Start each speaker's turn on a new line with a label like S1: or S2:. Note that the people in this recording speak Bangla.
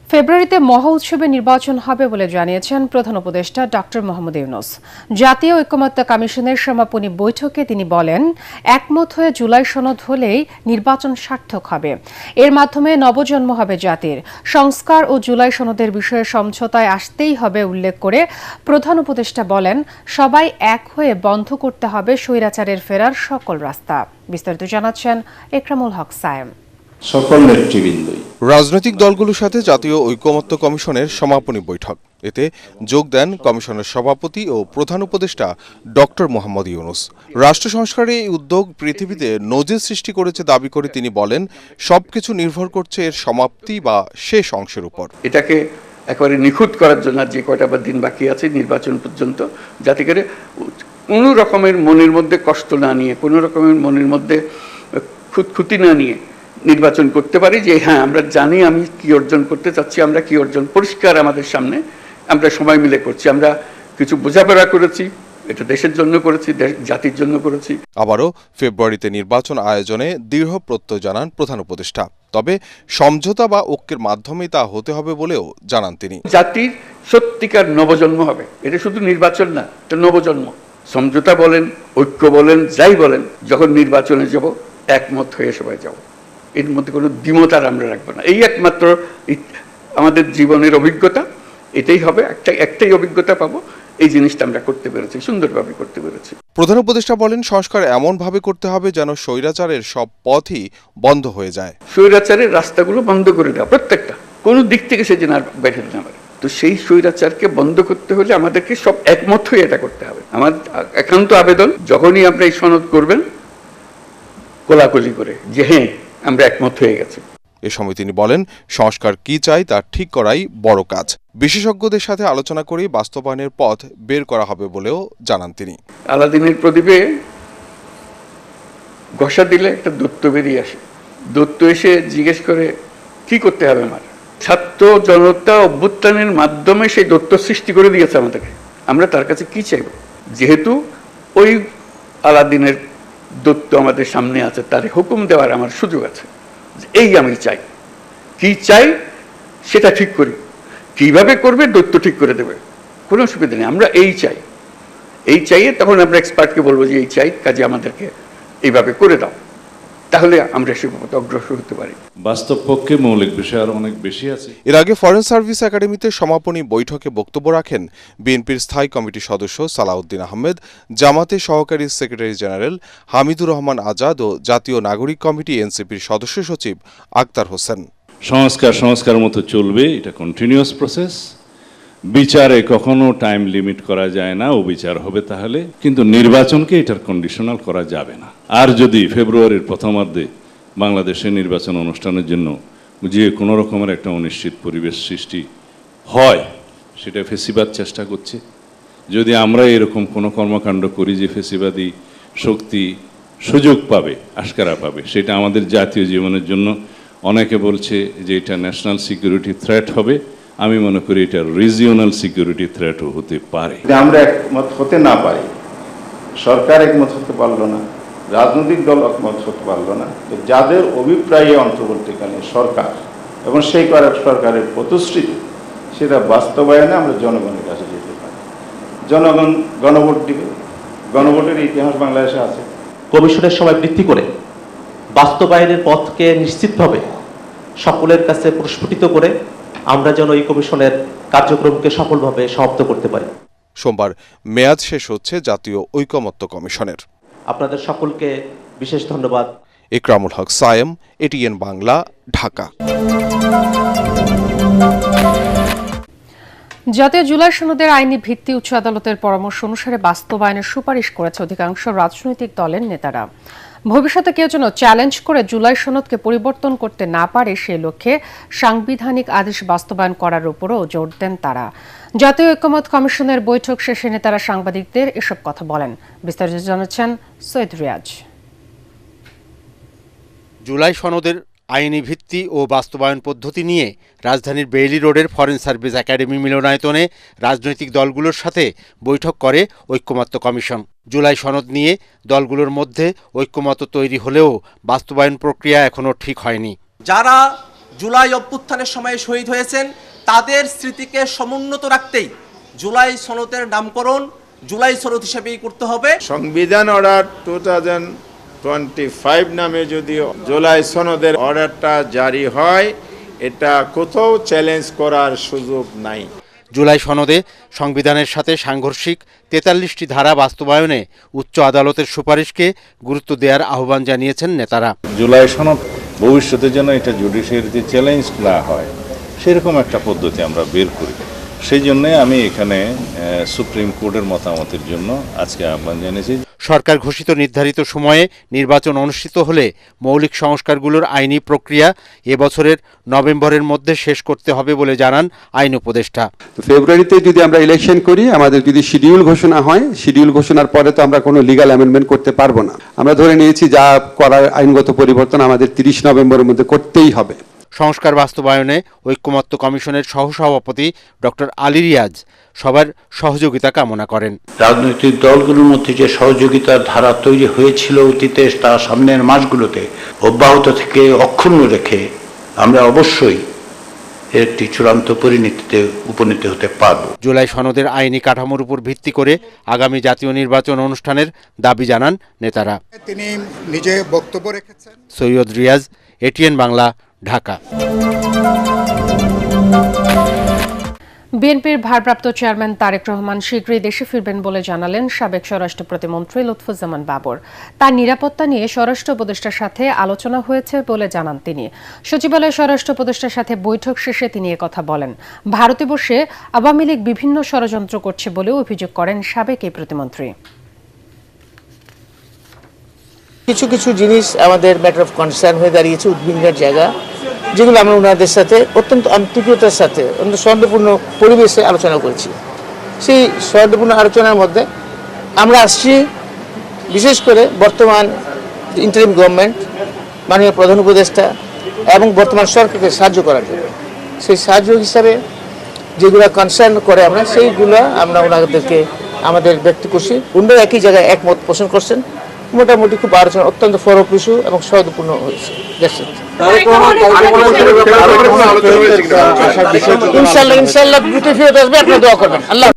S1: ফেব্রুয়ারিতে মহা উৎসবে নির্বাচন হবে বলে জানিয়েছেন প্রধান উপদেষ্টা ডক্টর মোহাম্মদ ইউনূস। জাতীয় ঐকমত্য কমিশনের সমাপনী বৈঠকে তিনি বলেন, একমত হয়ে জুলাই সনদ হলেই নির্বাচন সার্থক হবে। এর মাধ্যমে নবজন্ম হবে জাতির। সংস্কার ও জুলাই সনদের বিষয়ে সমঝোতায় আসতেই হবে উল্লেখ করে প্রধান উপদেষ্টা বলেন, সবাই এক হয়ে বন্ধ করতে হবে স্বৈরাচারের ফেরার সকল রাস্তা। বিস্তারিত জানাচ্ছেন একরামুল হক সায়েম।
S2: সকল নেতৃবৃন্দই
S3: রাজনৈতিক দলগুলোর সাথে জাতীয় ঐকমত্য কমিশনের সমাপনী বৈঠক। এতে যোগ দেন কমিশনের সভাপতি ও প্রধান উপদেষ্টা ডক্টর মোহাম্মদ ইউনূস। রাষ্ট্র সংস্কারে এই উদ্যোগ পৃথিবীতে নজির সৃষ্টি করেছে দাবি করে তিনি বলেন, সবকিছু নির্ভর করছে এর সমাপ্তি বা শেষ অংশের উপর।
S2: এটাকে একেবারে নিখুঁত করার জন্য যে কয়টা দিন বাকি আছে নির্বাচন পর্যন্ত, যাতে করে কোনো রকমের মনের মধ্যে কষ্ট না নিয়ে, কোনো রকমের মনের মধ্যে খুঁতখুঁতি না নিয়ে নির্বাচন করতে পারি, যে হ্যাঁ আমরা জানি আমি কি অর্জন করতে চাচ্ছি, আমরা কি অর্জন পরিষ্কার আমাদের সামনে, আমরা সবাই মিলে করছি। আমরা কিছু বোঝাপড়া করেছি, এটা দেশের জন্য করেছি, জাতির জন্য করেছি।
S3: আবারও ফেব্রুয়ারিতে নির্বাচন আয়োজনে দৃঢ় প্রত্যয় জানান প্রধান উপদেষ্টা। তবে সমঝোতা বা ঐক্যের মাধ্যমেই তা হতে হবে বলেও জানান তিনি।
S2: জাতির সত্যিকার নবজন্ম হবে, এটা শুধু নির্বাচন না, এটা নবজন্ম। সমঝোতা বলেন, ঐক্য বলেন, যাই বলেন, যখন নির্বাচনে যাব একমত হয়ে সবাই যাব, এর মধ্যে কোনো দ্বিমত আর আমরা রাখবো না। এই একমাত্র আমাদের জীবনের অভিজ্ঞতা, এটাই হবে। একটাই অভিজ্ঞতা পাবো, এই জিনিসটা আমরা করতে পেরেছি, সুন্দরভাবে করতে পেরেছি।
S3: প্রধান উপদেষ্টা বলেন, সংস্কার এমন ভাবে করতে হবে যেন স্বৈরাচারের সব পথই বন্ধ হয়ে যায়।
S2: স্বৈরাচারের রাস্তাগুলো বন্ধ করে দেওয়া, প্রত্যেকটা, কোনো দিক থেকে সে যেন আর বের হতে না পারে। তো সেই স্বৈরাচারকে বন্ধ করতে হলে আমাদেরকে সব একমত হয়ে এটা করতে হবে। আমার একান্ত আবেদন, যখনই আপনি এই সনদ করবেন, কোলাকুলি করে যে হ্যাঁ আমরা একমত হয়ে গেছি।
S3: এ সময় তিনি বলেন, সংস্কার কি চাই তা ঠিক করাই বড় কাজ। বিশেষজ্ঞদের সাথে আলোচনা করে বাস্তবায়নের পথ বের করা হবে বলেও জানান তিনি।
S2: আলাদিনের প্রদীপে ঘষা দিলে একটা দৈত্য বেরিয়ে আসে। দৈত্য এসে জিজ্ঞেস করে, কি করতে হবে আমার? ছাত্র জনতা অভ্যুত্থানের মাধ্যমে সেই দৈত্য সৃষ্টি করে দিয়েছে আমাদেরকে। আমরা তার কাছে কি চাইব? যেহেতু ওই আলাদিনের দৈত্য আমাদের সামনে আছে, তার হুকুম দেওয়ার আমার সুযোগ আছে। এই আমি চাই, কি চাই সেটা ঠিক করি, কিভাবে করবে দৈত্য ঠিক করে দেবে, কোনো অসুবিধা নেই। আমরা এই চাই, এই চাইয়ে তখন আমরা এক্সপার্টকে বলবো যে এই চাই, কাজে আমাদেরকে এইভাবে করে দাও, তাহলে আমরা সে পথে অগ্রসর হতে পারি।
S4: বাস্তব পক্ষে মৌলিক বিষয় আরো অনেক বেশি আছে।
S3: এর আগে ফরেন সার্ভিস একাডেমিতে সমাপনী বৈঠকে বক্তব্য রাখেন বিএনপির স্থায়ী কমিটির সদস্য সালাউদ্দিন আহমেদ, জামাতে সহকারী সেক্রেটারি জেনারেল হামিদুর রহমান আজাদ ও জাতীয় নাগরিক কমিটি এনসিপির সদস্য সচিব আক্তার হোসেন।
S4: সংস্কার মতো চলবে, এটা কন্টিনিউয়াস প্রসেস। বিচারে কখনো টাইম লিমিট করা যায় না, ও বিচার হবে তাহলে, কিন্তু নির্বাচনকে এটার কন্ডিশনাল করা যাবে না। আর যদি ফেব্রুয়ারির প্রথমার্ধে বাংলাদেশের নির্বাচন অনুষ্ঠানের জন্য যে কোনো রকমের একটা অনিশ্চিত পরিবেশ সৃষ্টি হয়, সেটা ফেসিবাদ চেষ্টা করছে। যদি আমরা এরকম কোনো কর্মকাণ্ড করি যে ফেসিবাদী শক্তি সুযোগ পাবে, আশকারা পাবে, সেটা আমাদের জাতীয় জীবনের জন্য, অনেকে বলছে যে এটা ন্যাশনাল সিকিউরিটি থ্রেট হবে, আমি মনে করি এটা রিজিওনাল সিকিউরিটি থ্রেটও হতে পারে।
S5: আমরা একমত হতে না পারি, সরকার একমত হতে পারলো না, রাজনৈতিক দল একমত হতে পারলো না, তো যাদের অভিপ্রায়ে অন্তর্বর্তীকালীন সরকার এবং সেই সরকারের প্রতিশ্রুতি, সেটা বাস্তবায়নে আমরা জনগণের কাছে যেতে পারি। জনগণ গণভোট দিবে, গণভোটের ইতিহাস বাংলাদেশে আছে।
S6: কমিশনের সময় বৃদ্ধি করে বাস্তবায়নের পথকে নিশ্চিতভাবে সকলের কাছে প্রস্ফুটিত করে আমরা যেন এই কমিশনের কার্যক্রমকে সফলভাবে সমাপ্ত করতে পারি।
S3: সোমবার মেয়াদ শেষ হচ্ছে জাতীয় ঐকমত্য কমিশনের।
S6: আপনাদের সকলকে বিশেষ ধন্যবাদ।
S3: একরামুল হক সায়েম, এটিএন বাংলা, ঢাকা।
S1: জাতীয় জুলাই সনদের আইনি ভিত্তি উচ্চ আদালতের পরামর্শ অনুসারে বাস্তবায়নের সুপারিশ করেছে অধিকাংশ রাজনৈতিক দলের নেতারা। ভবিষ্যতে কেউ যেন চ্যালেঞ্জ করে জুলাই সনদকে পরিবর্তন করতে না পারে, সে লক্ষ্যে সাংবিধানিক আদেশ বাস্তবায়ন করার উপরও জোর দেন তারা। জাতীয় ঐকমত্য কমিশনের বৈঠক শেষে নেতারা সাংবাদিকদের এসব কথা বলেন। বিস্তারিত জানাচ্ছেন সৈয়দ রিয়াজ।
S7: জুলাই সনদের আইনি ভিত্তি ও বাস্তবায়ন পদ্ধতি নিয়ে রাজধানীর বেইলি রোডের ফরেন সার্ভিস একাডেমি মিলনায়তনে রাজনৈতিক দলগুলোর সাথে বৈঠক করে ঐক্যমত্য কমিশন। জুলাই সনদ নিয়ে দলগুলোর মধ্যে ঐক্যমত্য তৈরি হলেও বাস্তবায়ন প্রক্রিয়া এখনো ঠিক হয়নি।
S8: যারা জুলাই অভ্যুত্থানের সময় শহীদ হয়েছেন তাদের স্মৃতিকে সমুন্নত রাখতেই জুলাই সনদের নামকরণ জুলাই সনদ হিসেবেই করতে হবে।
S5: সংবিধান অর্ডার 2025 নামে যদি জুলাই সনদের অর্ডারটা জারি হয়, এটা কোথাও চ্যালেঞ্জ করার সুযোগ নাই।
S7: জুলাই সনদে সংবিধানের সাথে সাংঘর্ষিক 43টি ধারা বাস্তবায়নে উচ্চ আদালতের সুপারিশকে গুরুত্ব দেওয়ার আহ্বান জানিয়েছেন নেতারা।
S4: জুলাই সনদ ভবিষ্যতে যেন এটা জুডিশিয়ারিতে চ্যালেঞ্জ না হয় সেরকম একটা পদ্ধতি আমরা বের করি। সেই জন্যে আমি এখানে সুপ্রিম কোর্টের মতামতের জন্য আজকে আহ্বান জানিয়েছি।
S7: সরকার ঘোষিত নির্ধারিত সময়ে নির্বাচন অনুষ্ঠিত হলে মৌলিক সংস্কারগুলোর আইনি প্রক্রিয়া এবছরের নভেম্বরের মধ্যে শেষ করতে হবে বলে জানান আইন উপদেষ্টা।
S9: ফেব্রুয়ারিতে যদি আমরা ইলেকশন করি, আমাদের যদি শিডিউল ঘোষণা হয়, শিডিউল ঘোষণার পরে তো আমরা কোনো লিগ্যাল অ্যামেন্ডমেন্ট করতে পারবো না। আমরা ধরে নিয়েছি যা করার আইনগত পরিবর্তন আমাদের 30 নভেম্বরের মধ্যে করতেই হবে।
S7: সংস্কার বাস্তবায়নে ঐক্যমত্য কমিশনের সহসভাপতি ডক্টর আলী রিয়াজ সবার সহযোগিতা কামনা করেন।
S10: রাজনৈতিক দলগুলোর মধ্যে যে সহযোগিতার ধারা তৈরি হয়েছিল অতীতে, তা সামনের মাসগুলোতে অব্যাহত থেকে অক্ষুণ্ণ রেখে আমরা অবশ্যই একটি চূড়ান্ত পরিণতিতে উপনীত হতে পারব।
S7: জুলাই সনদের আইনি কাঠামোর উপর ভিত্তি করে আগামী জাতীয় নির্বাচন অনুষ্ঠানের দাবি জানান নেতারা।
S11: তিনি নিজে বক্তব্য রেখেছেন।
S7: সৈয়দ রিয়াজ, এটিএন বাংলা, ঢাকা।
S1: বিএনপির ভারপ্রাপ্ত চেয়ারম্যান তারেক রহমান শীঘ্রই দেশে ফিরবেন বলে জানালেন সাবেক স্বরাষ্ট্র প্রতিমন্ত্রী লুৎফুজ্জামান বাবর। তার নিরাপত্তা নিয়ে স্বরাষ্ট্র উপদেষ্টার সাথে আলোচনা হয়েছে বলে জানান তিনি। সচিবালয়ে স্বরাষ্ট্র উপদেষ্টার সাথে বৈঠক শেষে তিনি কথা বলেন। ভারতে বসে আওয়ামী লীগ বিভিন্ন ষড়যন্ত্র করছে বলেও অভিযোগ করেন সাবেক এই প্রতিমন্ত্রী।
S12: কিছু কিছু জিনিস আমাদের ম্যাটার অফ কনসার্ন হয়ে দাঁড়িয়েছে, উদ্বিগ্নের জায়গা, যেগুলো আমরা ওনাদের সাথে অত্যন্ত আন্তরিকতার সাথে অত্যন্ত সৌহার্দ্যপূর্ণ পরিবেশে আলোচনা করেছি। সেই সৌহার্দ্যপূর্ণ আলোচনার মধ্যে আমরা আসছি বিশেষ করে বর্তমান ইন্টারিম গভর্নমেন্ট, মাননীয় প্রধান উপদেষ্টা এবং বর্তমান সরকারকে সাহায্য করার জন্য। সেই সাহায্য হিসাবে যেগুলো কনসার্ন করে সেইগুলো আমরা ওনাদেরকে আমাদের ব্যক্ত করছি। ওনারা একই জায়গায় একমত পোষণ করছেন। মোটামুটি খুব আলোচনা অত্যন্ত ফলপ্রসূ এবং সৌহার্দ্যপূর্ণ হয়েছে। ইনশাল্লাহ দ্রুত ফেরত আসবে, আপনারা দোয়া করবেন। আল্লাহ।